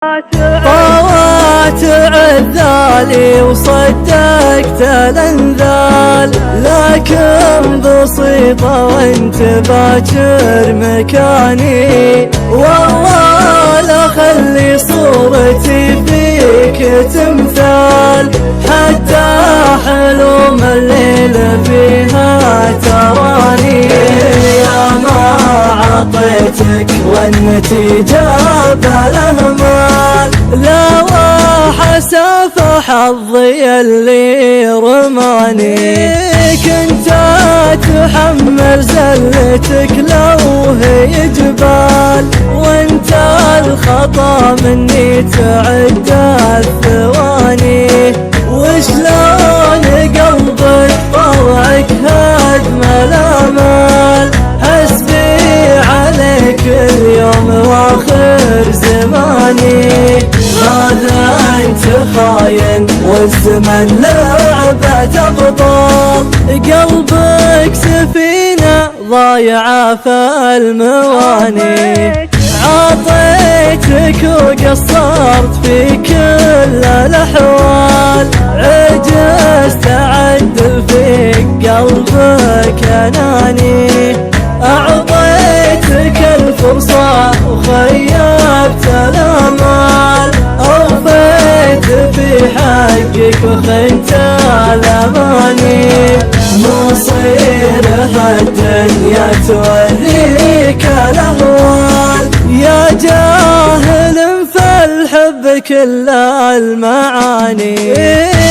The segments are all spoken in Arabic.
طوعت عذالي وصدقت الانذال، لكن بسيطة وانت باكر مكاني، والله لا خلي صورتي فيك تمثال، حتى حلوم الليل فيها تراني. يا ما عطيتك والنتيجة بالأهمال، لا وحسف حظي اللي رماني، كنت اتحمل زلتك لو هي جبال، وانت الخطا مني تعدى الثواني، وشلون قلبك طوعك هدم الامال، حسبي عليك اليوم واخر زماني، هذا انت خاين والزمن لعبة ابطال، قلبك سفينة ضايعة في المواني، عطيتك وقصرت في كل الاحوال، عجزت اعدل فيك قلبك اناني، اعطيتك الفرصة وخيبت الامال، اوفيت في حقك وخنت الاماني، مصير هالدنيا توريك الاهوال، يا جاهل في الحب كل المعاني،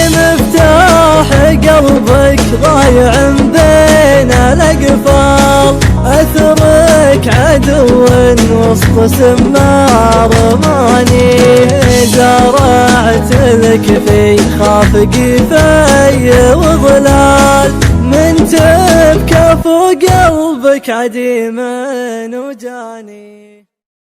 مفتاح قلبك ضايع بين الاقفال، اثرك عدو وسط سمار رماني، زرعت لك في خافقي في وظلال، من تبكى فوق قلبك عديم وجاني.